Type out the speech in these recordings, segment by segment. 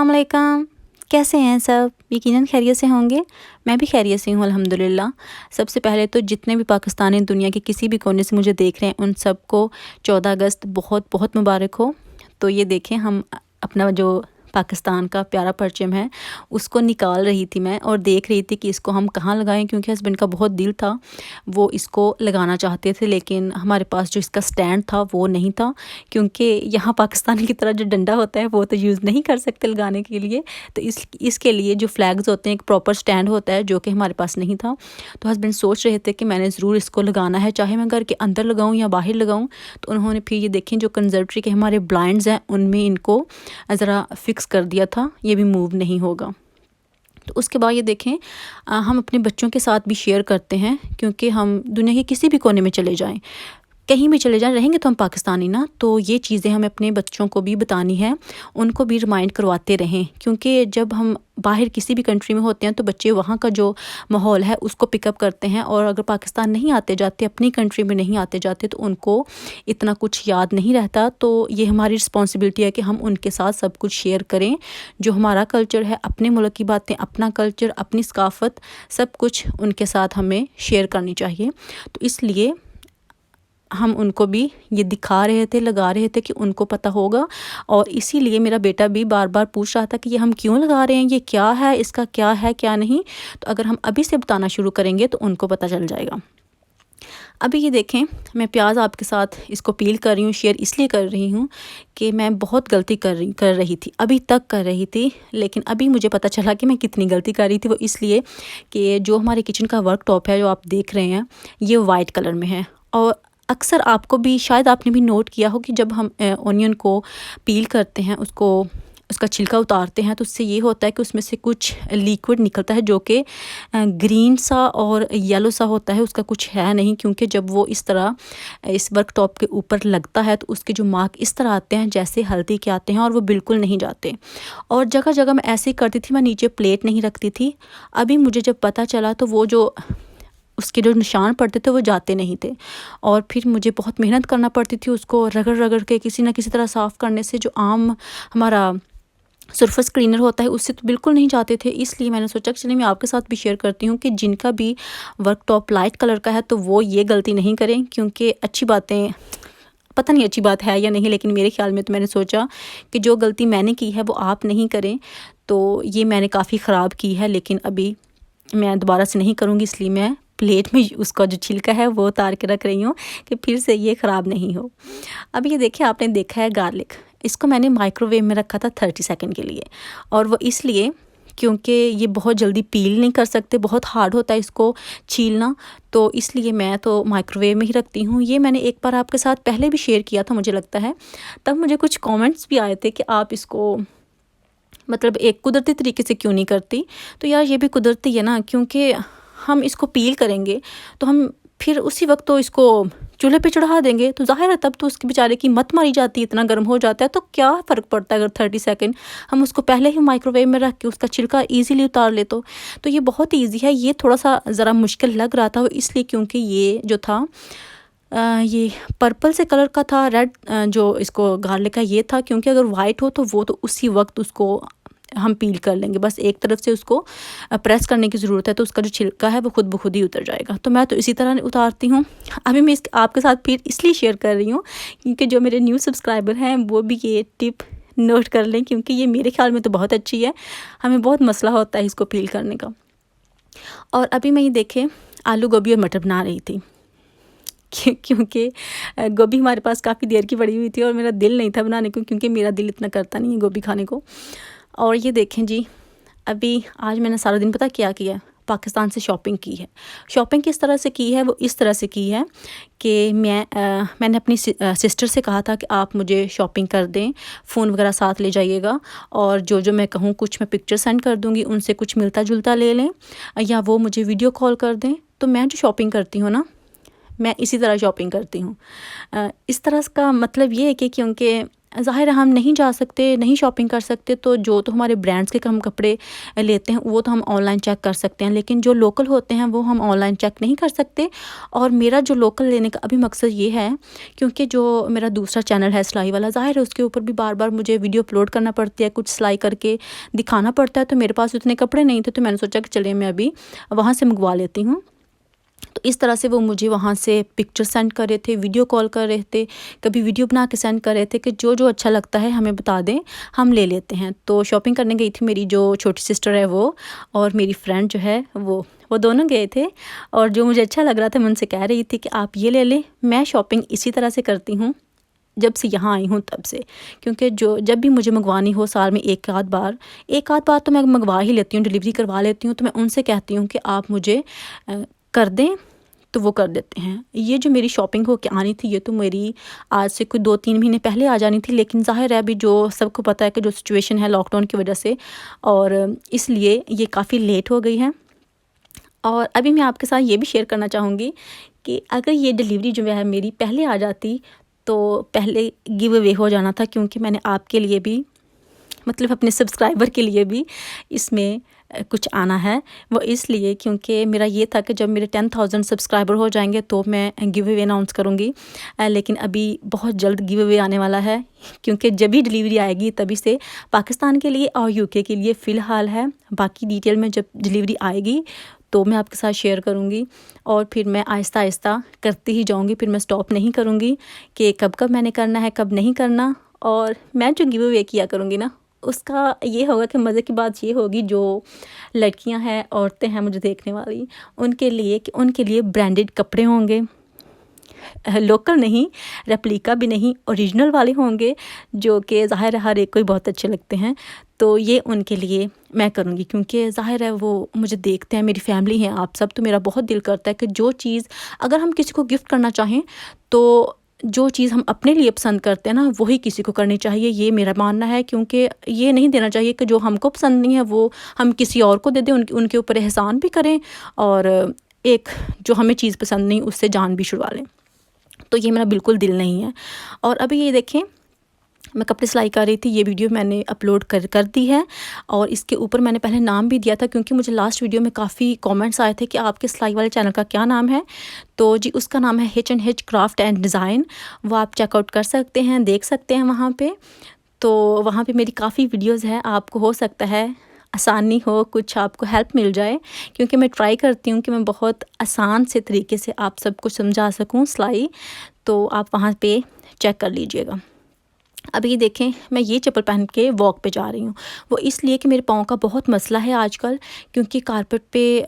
अस्सलामुअलैकुम। कैसे हैं सब? यकीनन खैरियत से होंगे। मैं भी खैरियत से हूँ अल्हम्दुलिल्लाह। सबसे पहले तो जितने भी पाकिस्तानी दुनिया के किसी भी कोने से मुझे देख रहे हैं उन सबको 14 अगस्त बहुत बहुत मुबारक हो। तो ये देखें हम अपना जो पाकिस्तान का प्यारा परचम है उसको निकाल रही थी मैं और देख रही थी कि इसको हम कहाँ लगाएं, क्योंकि हस्बैंड का बहुत दिल था, वो इसको लगाना चाहते थे, लेकिन हमारे पास जो इसका स्टैंड था वो नहीं था, क्योंकि यहाँ पाकिस्तान की तरह जो डंडा होता है वो तो यूज़ नहीं कर सकते लगाने के लिए। तो इसके लिए जो फ्लैग्स होते हैं एक प्रॉपर स्टैंड होता है, जो कि हमारे पास नहीं था। तो हस्बैंड सोच रहे थे कि मैंने ज़रूर इसको लगाना है, चाहे मैं घर के अंदर लगाऊँ या बाहर लगाऊँ। तो उन्होंने फिर ये देखें जो कंजर्वेटरी के हमारे ब्लाइंड्स हैं उनमें इनको ज़रा फिक्स कर दिया था, ये भी मूव नहीं होगा। तो उसके बाद ये देखें हम अपने बच्चों के साथ भी शेयर करते हैं, क्योंकि हम दुनिया के किसी भी कोने में चले जाएं, कहीं भी चले जाएं, रहेंगे तो हम पाकिस्तानी ना, तो ये चीज़ें हमें अपने बच्चों को भी बतानी है, उनको भी रिमाइंड करवाते रहें, क्योंकि जब हम बाहर किसी भी कंट्री में होते हैं तो बच्चे वहाँ का जो माहौल है उसको पिकअप करते हैं, और अगर पाकिस्तान नहीं आते जाते, अपनी कंट्री में नहीं आते जाते, तो उनको इतना कुछ याद नहीं रहता। तो ये हमारी रिस्पॉन्सिबिलिटी है कि हम उनके साथ सब कुछ शेयर करें, जो हमारा कल्चर है, अपने मुल्क की बातें, अपना कल्चर, अपनी सकाफ़त, सब कुछ उनके साथ हमें शेयर करनी चाहिए। तो इसलिए हम उनको भी ये दिखा रहे थे, लगा रहे थे कि उनको पता होगा। और इसीलिए मेरा बेटा भी बार बार पूछ रहा था कि ये हम क्यों लगा रहे हैं, ये क्या है, इसका क्या है क्या नहीं। तो अगर हम अभी से बताना शुरू करेंगे तो उनको पता चल जाएगा। अभी ये देखें मैं प्याज आपके साथ इसको पील कर रही हूँ, शेयर इसलिए कर रही हूँ कि मैं बहुत गलती कर रही थी, अभी तक कर रही थी, लेकिन अभी मुझे पता चला कि मैं कितनी गलती कर रही थी। वो इसलिए कि जो हमारे किचन का वर्क टॉप है जो आप देख रहे हैं ये वाइट कलर में है। और अक्सर आपको भी शायद आपने भी नोट किया हो कि जब हम ऑनियन को पील करते हैं, उसका छिलका उतारते हैं, तो उससे ये होता है कि उसमें से कुछ लिक्विड निकलता है जो कि ग्रीन सा और येलो सा होता है, उसका कुछ है नहीं, क्योंकि जब वो इस तरह इस वर्क टॉप के ऊपर लगता है तो उसके जो मार्क इस तरह आते हैं जैसे हल्दी के आते हैं, और वो बिल्कुल नहीं जाते। और जगह जगह मैं ऐसे ही करती थी, मैं नीचे प्लेट नहीं रखती थी। अभी मुझे जब पता चला तो वो जो उसके जो निशान पड़ते थे वो जाते नहीं थे, और फिर मुझे बहुत मेहनत करना पड़ती थी उसको रगड़ रगड़ के किसी ना किसी तरह साफ़ करने से। जो आम हमारा सरफेस क्लीनर होता है उससे तो बिल्कुल नहीं जाते थे। इसलिए मैंने सोचा कि चलिए मैं आपके साथ भी शेयर करती हूँ कि जिनका भी वर्क टॉप लाइट कलर का है तो वो ये गलती नहीं करें, क्योंकि अच्छी बातें, पता नहीं अच्छी बात है या नहीं, लेकिन मेरे ख्याल में तो मैंने सोचा कि जो गलती मैंने की है वो आप नहीं करें। तो ये मैंने काफ़ी ख़राब की है, लेकिन अभी मैं दोबारा से नहीं करूँगी, इसलिए मैं प्लेट में उसका जो छिलका है वो उतार के रख रही हूँ कि फिर से ये ख़राब नहीं हो। अब ये देखिए आपने देखा है गार्लिक, इसको मैंने माइक्रोवेव में रखा था 30 सेकंड के लिए, और वो इसलिए क्योंकि ये बहुत जल्दी पील नहीं कर सकते, बहुत हार्ड होता है इसको छीलना, तो इसलिए मैं तो माइक्रोवेव में ही रखती हूँ। ये मैंने एक बार आपके साथ पहले भी शेयर किया था मुझे लगता है, तब मुझे कुछ कमेंट्स भी आए थे कि आप इसको मतलब एक कुदरती तरीके से क्यों नहीं करती। तो यार ये भी कुदरती है ना, क्योंकि हम इसको पील करेंगे तो हम फिर उसी वक्त तो इसको चूल्हे पे चढ़ा देंगे, तो ज़ाहिर है तब तो उसके बेचारे की मत मारी जाती है, इतना गर्म हो जाता है, तो क्या फ़र्क पड़ता है अगर 30 सेकंड हम उसको पहले ही माइक्रोवेव में रख के उसका छिलका ईज़िली उतार ले। तो ये बहुत ईजी है। ये थोड़ा सा ज़रा मुश्किल लग रहा था इसलिए क्योंकि ये जो था ये पर्पल से कलर का था, रेड जो इसको गार्लिक का ये था, क्योंकि अगर वाइट हो तो वो तो उसी वक्त उसको हम पील कर लेंगे, बस एक तरफ से उसको प्रेस करने की ज़रूरत है, तो उसका जो छिलका है वो खुद ब खुद ही उतर जाएगा। तो मैं तो इसी तरह उतारती हूँ। अभी मैं आपके साथ फिर इसलिए शेयर कर रही हूँ क्योंकि जो मेरे न्यू सब्सक्राइबर हैं वो भी ये टिप नोट कर लें, क्योंकि ये मेरे ख्याल में तो बहुत अच्छी है, हमें बहुत मसला होता है इसको पील करने का। और अभी मैं ये देखें आलू गोभी और मटर बना रही थी क्योंकि गोभी हमारे पास काफ़ी देर की पड़ी हुई थी और मेरा दिल नहीं था बनाने को, क्योंकि मेरा दिल इतना करता नहीं है गोभी खाने को। और ये देखें जी, अभी आज मैंने सारा दिन पता क्या किया, पाकिस्तान से शॉपिंग की है। शॉपिंग किस तरह से की है, वो इस तरह से की है कि मैंने अपनी सिस्टर से कहा था कि आप मुझे शॉपिंग कर दें, फ़ोन वगैरह साथ ले जाइएगा, और जो जो मैं कहूँ कुछ मैं पिक्चर सेंड कर दूँगी, उनसे कुछ मिलता जुलता ले लें, या वो मुझे वीडियो कॉल कर दें। तो मैं जो शॉपिंग करती हूँ ना, मैं इसी तरह शॉपिंग करती हूँ। इस तरह का मतलब ये है कि क्योंकि ज़ाहिर है हम नहीं जा सकते, नहीं शॉपिंग कर सकते, तो जो तो हमारे ब्रांड्स के हम कपड़े लेते हैं वो तो हम ऑनलाइन चेक कर सकते हैं, लेकिन जो लोकल होते हैं वो हम ऑनलाइन चेक नहीं कर सकते। और मेरा जो लोकल लेने का अभी मकसद ये है, क्योंकि जो मेरा दूसरा चैनल है सिलाई वाला, ज़ाहिर है उसके ऊपर भी बार बार मुझे वीडियो अपलोड करना पड़ती है, कुछ सिलाई करके दिखाना पड़ता है, तो मेरे पास उतने कपड़े नहीं थे, तो मैंने सोचा कि चलिए मैं अभी वहाँ से मंगवा लेती हूँ। तो इस तरह से वो मुझे वहाँ से पिक्चर सेंड कर रहे थे, वीडियो कॉल कर रहे थे, कभी वीडियो बना के सेंड कर रहे थे कि जो जो अच्छा लगता है हमें बता दें, हम ले लेते हैं। तो शॉपिंग करने गई थी मेरी जो छोटी सिस्टर है वो, और मेरी फ्रेंड जो है वो दोनों गए थे। और जो मुझे अच्छा लग रहा था मैं उनसे कह रही थी कि आप ये ले लें। मैं शॉपिंग इसी तरह से करती हूँ जब से यहाँ आई हूँ तब से, क्योंकि जब भी मुझे मंगवानी हो साल में एक आध बार तो मैं मंगवा ही लेती हूँ, डिलीवरी करवा लेती हूँ। तो मैं उनसे कहती हूँ कि आप मुझे कर दें, तो वो कर देते हैं। ये जो मेरी शॉपिंग हो के आनी थी, ये तो मेरी आज से कुछ 2-3 महीने पहले आ जानी थी, लेकिन ज़ाहिर है अभी जो सबको पता है कि जो सिचुएशन है लॉकडाउन की वजह से, और इसलिए ये काफ़ी लेट हो गई है। और अभी मैं आपके साथ ये भी शेयर करना चाहूँगी कि अगर ये डिलीवरी जो है मेरी पहले आ जाती, तो पहले गिव अवे हो जाना था, क्योंकि मैंने आपके लिए भी, मतलब अपने सब्सक्राइबर के लिए भी इसमें कुछ आना है। वो इसलिए क्योंकि मेरा ये था कि जब मेरे 10,000 सब्सक्राइबर हो जाएंगे तो मैं गिव अवे अनाउंस करूँगी। लेकिन अभी बहुत जल्द गिव अवे आने वाला है, क्योंकि जब भी डिलीवरी आएगी तभी से पाकिस्तान के लिए और यूके के लिए फ़िलहाल है। बाकी डिटेल में जब डिलीवरी आएगी तो मैं आपके साथ शेयर करूँगी, और फिर मैं आहिस्ता आहिस्ता करती ही जाऊँगी, फिर मैं स्टॉप नहीं करूँगी कि कब कब मैंने करना है, कब नहीं करना। और मैं जो गिव अवे किया करूँगी ना, उसका ये होगा कि मज़े की बात ये होगी, जो लड़कियां हैं, औरतें हैं मुझे देखने वाली, उनके लिए ब्रांडेड कपड़े होंगे, लोकल नहीं, रेप्लिका भी नहीं, ओरिजिनल वाले होंगे, जो कि ज़ाहिर है हर एक को ही बहुत अच्छे लगते हैं। तो ये उनके लिए मैं करूँगी, क्योंकि ज़ाहिर है वो मुझे देखते हैं, मेरी फैमिली है आप सब, तो मेरा बहुत दिल करता है कि जो चीज़ अगर हम किसी को गिफ्ट करना चाहें, तो जो चीज़ हम अपने लिए पसंद करते हैं ना, वही किसी को करनी चाहिए, ये मेरा मानना है। क्योंकि ये नहीं देना चाहिए कि जो हमको पसंद नहीं है वो हम किसी और को दे दें, उनके ऊपर एहसान भी करें, और एक जो हमें चीज़ पसंद नहीं उससे जान भी छुड़वा लें। तो ये मेरा बिल्कुल दिल नहीं है। और अभी ये देखें, मैं कपड़े सिलाई कर रही थी, ये वीडियो मैंने अपलोड कर दी है, और इसके ऊपर मैंने पहले नाम भी दिया था, क्योंकि मुझे लास्ट वीडियो में काफ़ी कमेंट्स आए थे कि आपके सिलाई वाले चैनल का क्या नाम है। तो जी उसका नाम है H&H क्राफ्ट एंड डिज़ाइन। वो आप चेकआउट कर सकते हैं, देख सकते हैं वहाँ पे। तो वहाँ पे मेरी काफ़ी वीडियोज़ हैं, आपको हो सकता है आसानी हो, कुछ आपको हेल्प मिल जाए, क्योंकि मैं ट्राई करती हूँ कि मैं बहुत आसान से तरीके से आप सबको समझा सकूँ सिलाई। तो आप वहाँ पे चेक कर लीजिएगा। अभी देखें, मैं ये चप्पल पहन के वॉक पे जा रही हूँ। वो इसलिए कि मेरे पाँव का बहुत मसला है आजकल, क्योंकि कारपेट पे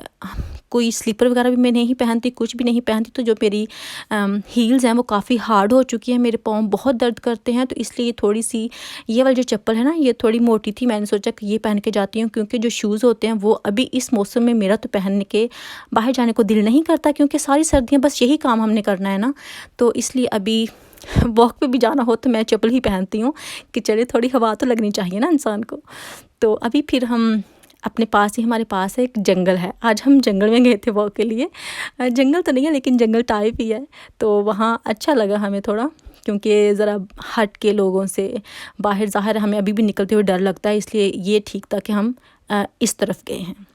कोई स्लीपर वगैरह भी मैं नहीं पहनती, कुछ भी नहीं पहनती, तो जो मेरी हील्स हैं वो काफ़ी हार्ड हो चुकी हैं, मेरे पाँव बहुत दर्द करते हैं। तो इसलिए थोड़ी सी ये वाली जो चप्पल है ना, ये थोड़ी मोटी थी, मैंने सोचा कि ये पहन के जाती हूँ, क्योंकि जो शूज़ होते हैं वो अभी इस मौसम में मेरा तो पहनने के बाहर जाने को दिल नहीं करता, क्योंकि सारी सर्दियाँ बस यही काम हमने करना है ना। तो इसलिए अभी वॉक पे भी जाना हो तो मैं चप्पल ही पहनती हूँ कि चले थोड़ी हवा तो लगनी चाहिए ना इंसान को। तो अभी फिर हम अपने पास ही, हमारे पास है एक जंगल है, आज हम जंगल में गए थे वॉक के लिए। जंगल तो नहीं है लेकिन जंगल टाइप ही है, तो वहाँ अच्छा लगा हमें थोड़ा, क्योंकि ज़रा हट के लोगों से बाहर, ज़ाहिर हमें अभी भी निकलते हुए डर लगता है, इसलिए ये ठीक था कि हम इस तरफ गए हैं।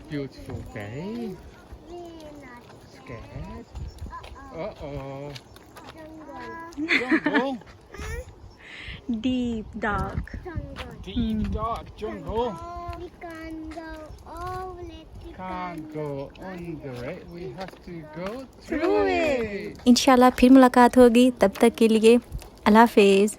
Beautiful day. Scared? Uh-oh. Jungle. Deep dark. Deep dark jungle. We can't go over it. We Can't go under it. We have to go through it. इंशाल्लाह फिर मुलाकात होगी, तब तक के लिए अल्लाह हाफिज़।